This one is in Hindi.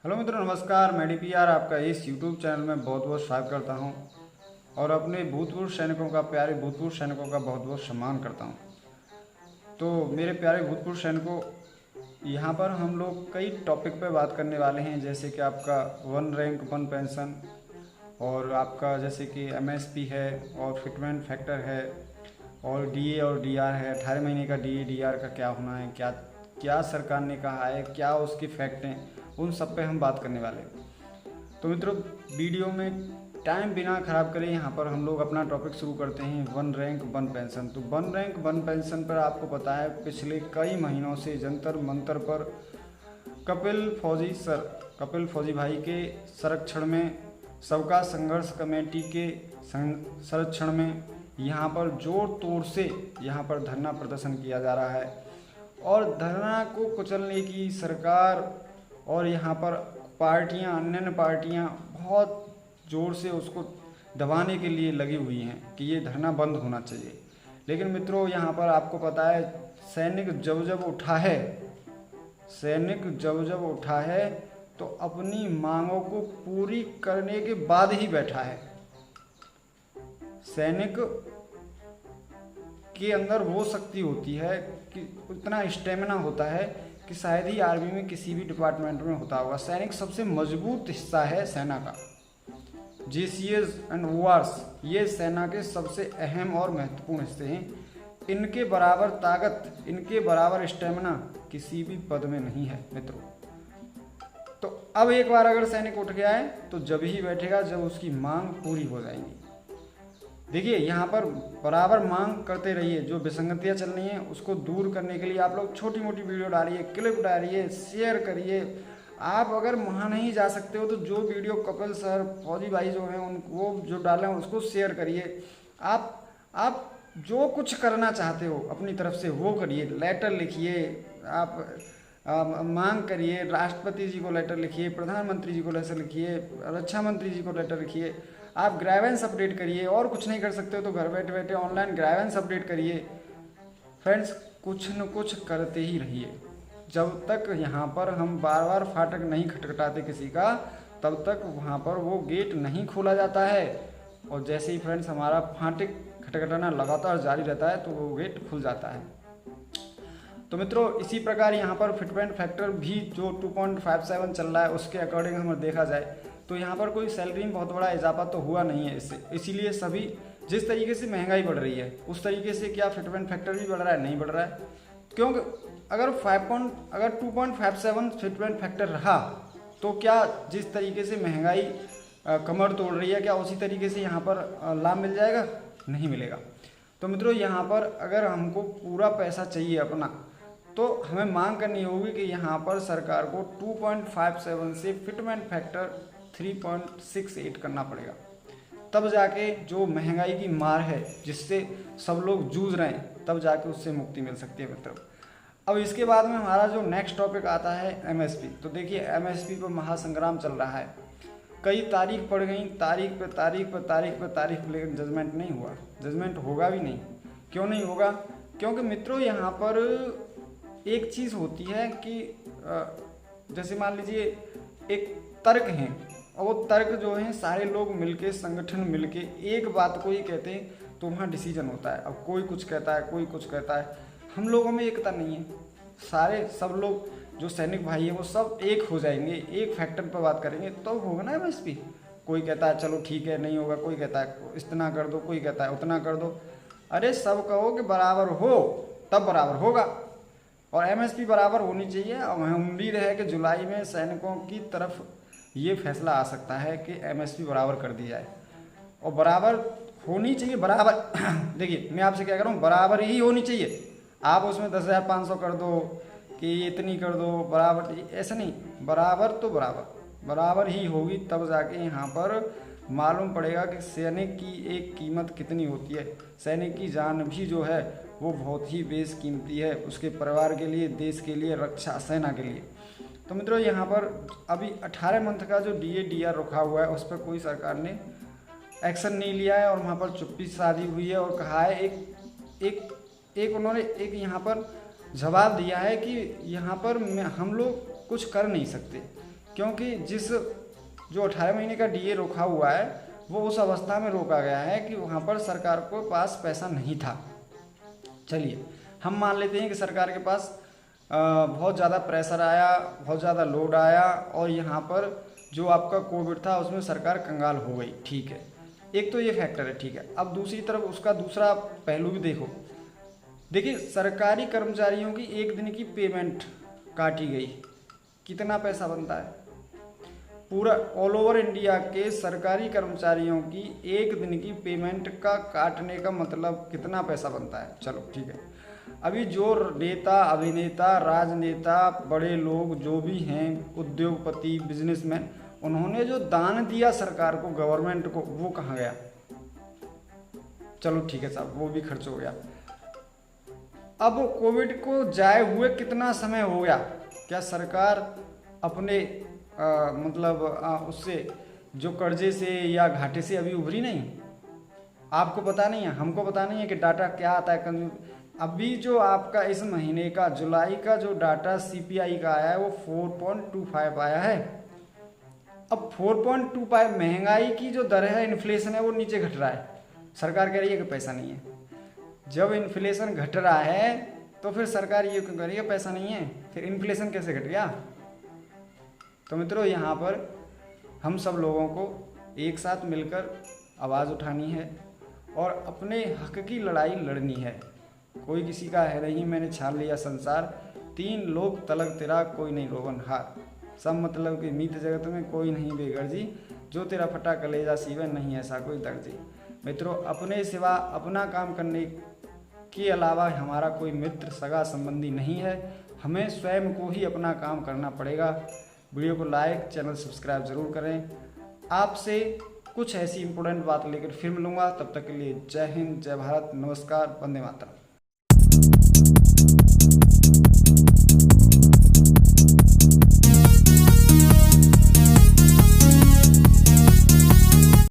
हेलो मित्रों, नमस्कार। मैं डीपीआर आपका इस यूट्यूब चैनल में बहुत बहुत स्वागत करता हूं और अपने भूतपूर्व सैनिकों का, प्यारे भूतपूर्व सैनिकों का बहुत बहुत सम्मान करता हूं। तो मेरे प्यारे भूतपूर्व सैनिकों, यहां पर हम लोग कई टॉपिक पे बात करने वाले हैं, जैसे कि आपका वन रैंक वन पेंशन और आपका जैसे कि एमएसपी है और फिटमेंट फैक्टर है और डीए और डीआर है। 18 महीने का डीए डीआर का क्या होना है, क्या क्या सरकार ने कहा है, क्या उसके फैक्ट हैं, उन सब पे हम बात करने वाले हैं। तो मित्रों, वीडियो में टाइम बिना खराब करे यहाँ पर हम लोग अपना टॉपिक शुरू करते हैं, वन रैंक वन पेंशन। तो वन रैंक वन पेंशन पर आपको पता है पिछले कई महीनों से जंतर मंतर पर कपिल फौजी भाई के संरक्षण में, सबका संघर्ष कमेटी के संरक्षण में यहाँ पर जोर तोड़ से यहाँ पर धरना प्रदर्शन किया जा रहा है और धरना को कुचलने की सरकार और यहाँ पर पार्टियां, अन्य पार्टियां बहुत ज़ोर से उसको दबाने के लिए लगी हुई हैं कि ये धरना बंद होना चाहिए। लेकिन मित्रों, यहाँ पर आपको पता है सैनिक जब जब उठा है तो अपनी मांगों को पूरी करने के बाद ही बैठा है। सैनिक के अंदर वो शक्ति होती है कि इतना स्टेमिना होता है कि शायद ही आर्मी में किसी भी डिपार्टमेंट में होता होगा। सैनिक सबसे मजबूत हिस्सा है सेना का। जेसीएस एंड ओआरस ये सेना के सबसे अहम और महत्वपूर्ण हिस्से हैं। इनके बराबर ताकत, इनके बराबर स्टेमिना किसी भी पद में नहीं है मित्रों। तो अब एक बार अगर सैनिक उठ गया है तो जब ही बैठेगा जब उसकी मांग पूरी हो जाएंगी। देखिए, यहाँ पर बराबर मांग करते रहिए। जो विसंगतियाँ चल रही हैं उसको दूर करने के लिए आप लोग छोटी मोटी वीडियो डालिए, क्लिप डालिए, शेयर करिए। आप अगर वहाँ नहीं जा सकते हो तो जो वीडियो कपिल सर, फौजी भाई जो हैं उनको जो डालें उसको शेयर करिए। आप जो कुछ करना चाहते हो अपनी तरफ से वो करिए। लेटर लिखिए, आप मांग करिए, राष्ट्रपति जी को लेटर लिखिए, प्रधानमंत्री जी को लेटर लिखिए, रक्षा मंत्री जी को लेटर लिखिए। आप ग्राइवेंस अपडेट करिए। और कुछ नहीं कर सकते हो तो घर बैठे बैठे ऑनलाइन ग्राइवेंस अपडेट करिए। फ्रेंड्स, कुछ न कुछ करते ही रहिए। जब तक यहाँ पर हम बार बार फाटक नहीं खटखटाते किसी का, तब तक वहाँ पर वो गेट नहीं खोला जाता है। और जैसे ही फ्रेंड्स हमारा फाटक खटखटाना लगातार जारी रहता है तो वो गेट खुल जाता है। तो मित्रों, इसी प्रकार यहाँ पर फिटमेंट फैक्टर भी जो 2.57 चल रहा है उसके अकॉर्डिंग हमें देखा जाए तो यहाँ पर कोई सैलरी में बहुत बड़ा इजाफा तो हुआ नहीं है इससे। इसीलिए सभी, जिस तरीके से महंगाई बढ़ रही है उस तरीके से क्या फिटमेंट फैक्टर भी बढ़ रहा है? नहीं बढ़ रहा है। क्योंकि अगर 2.57 फिटमेंट फैक्टर रहा तो क्या जिस तरीके से महंगाई कमर तोड़ रही है, क्या उसी तरीके से यहाँ पर लाभ मिल जाएगा? नहीं मिलेगा। तो मित्रों, यहाँ पर अगर हमको पूरा पैसा चाहिए अपना, तो हमें मांग करनी होगी कि यहाँ पर सरकार को 2.57 से फिटमेंट फैक्टर 3.68 करना पड़ेगा। तब जाके जो महंगाई की मार है जिससे सब लोग जूझ रहे हैं, तब जाके उससे मुक्ति मिल सकती है मित्रों। अब इसके बाद में हमारा जो नेक्स्ट टॉपिक आता है एमएसपी। तो देखिए, एमएसपी पर महासंग्राम चल रहा है। कई तारीख पड़ गई, तारीख पे, लेकिन जजमेंट नहीं हुआ। जजमेंट होगा भी नहीं। क्यों नहीं होगा? क्योंकि मित्रों, यहाँ पर एक चीज़ होती है कि जैसे मान लीजिए एक तर्क है और वो तर्क जो है सारे लोग मिलके, संगठन मिलके एक बात को ही कहते हैं तो वहाँ डिसीजन होता है। अब कोई कुछ कहता है, कोई कुछ कहता है। हम लोगों में एकता नहीं है। सब लोग जो सैनिक भाई हैं वो सब एक हो जाएंगे, एक फैक्टर पर बात करेंगे तो होगा ना एमएसपी। कोई कहता है चलो ठीक है नहीं होगा, कोई कहता है इतना कर दो, कोई कहता है उतना कर दो। अरे सब कहो कि बराबर हो तब बराबर होगा और एमएसपी बराबर होनी चाहिए। और हमें उम्मीद है कि जुलाई में सैनिकों की तरफ ये फैसला आ सकता है कि एमएसपी बराबर कर दी जाए और बराबर होनी चाहिए। बराबर देखिए, मैं आपसे क्या कह रहा हूँ, बराबर ही होनी चाहिए। आप उसमें 10,500 कर दो कि इतनी कर दो, बराबर ऐसा नहीं। बराबर तो बराबर ही होगी, तब जाके यहाँ पर मालूम पड़ेगा कि सैनिक की एक कीमत कितनी होती है। सैनिक की जान भी जो है वो बहुत ही बेशकीमती है, उसके परिवार के लिए, देश के लिए, रक्षा सेना के लिए। तो मित्रों, यहाँ पर अभी 18 मंथ का जो डीए डीआर रखा हुआ है उस पर कोई सरकार ने एक्शन नहीं लिया है और वहाँ पर चुप्पी साधी हुई है और कहा है उन्होंने एक यहाँ पर जवाब दिया है कि यहाँ पर हम लोग कुछ कर नहीं सकते क्योंकि जिस जो 18 महीने का डीए रोका हुआ है वो उस अवस्था में रोका गया है कि वहाँ पर सरकार को पास पैसा नहीं था। चलिए हम मान लेते हैं कि सरकार के पास बहुत ज़्यादा प्रेशर आया, बहुत ज़्यादा लोड आया और यहाँ पर जो आपका कोविड था उसमें सरकार कंगाल हो गई, ठीक है, एक तो ये फैक्टर है, ठीक है। अब दूसरी तरफ उसका दूसरा पहलू भी देखो। देखिए सरकारी कर्मचारियों की एक दिन की पेमेंट काटी गई, कितना पैसा बनता है? पूरा ऑल ओवर इंडिया के सरकारी कर्मचारियों की एक दिन की पेमेंट का काटने का मतलब कितना पैसा बनता है? चलो ठीक है। अभी जो नेता, अभिनेता, राजनेता, बड़े लोग जो भी हैं, उद्योगपति, बिजनेसमैन, उन्होंने जो दान दिया सरकार को, गवर्नमेंट को, वो कहाँ गया? चलो ठीक है साहब, वो भी खर्च हो गया। अब कोविड को जाए हुए कितना समय हो गया? क्या सरकार अपने उससे जो कर्जे से या घाटे से अभी उभरी नहीं? आपको पता नहीं है, हमको पता नहीं है कि डाटा क्या आता है। अभी जो आपका इस महीने का जुलाई का जो डाटा CPI का आया है वो 4.25 आया है। अब 4.25 महंगाई की जो दर है, इन्फ्लेशन है, वो नीचे घट रहा है। सरकार कह रही है कि पैसा नहीं है। जब इन्फ्लेशन घट रहा है तो फिर सरकार ये क्यों कह रही है पैसा नहीं है? फिर इन्फ्लेशन कैसे घट गया? तो मित्रों यहाँ पर हम सब लोगों को एक साथ मिलकर आवाज़ उठानी है और अपने हक की लड़ाई लड़नी है। कोई किसी का है नहीं, मैंने छान लिया संसार, 3 लोग तलक तेरा, कोई नहीं रोवन हार। सब मतलब कि मीत जगत में कोई नहीं बेगर्जी, जो तेरा फटा कलेजा सीवे, नहीं ऐसा कोई दर्जी। मित्रों अपने सिवा अपना काम करने के अलावा हमारा कोई मित्र, सगा संबंधी नहीं है। हमें स्वयं को ही अपना काम करना पड़ेगा। वीडियो को लाइक, चैनल सब्सक्राइब जरूर करें। आपसे कुछ ऐसी इंपॉर्टेंट बात लेकर फिर मिलूंगा। तब तक के लिए जय हिंद, जय भारत, नमस्कार, वंदे मातरम।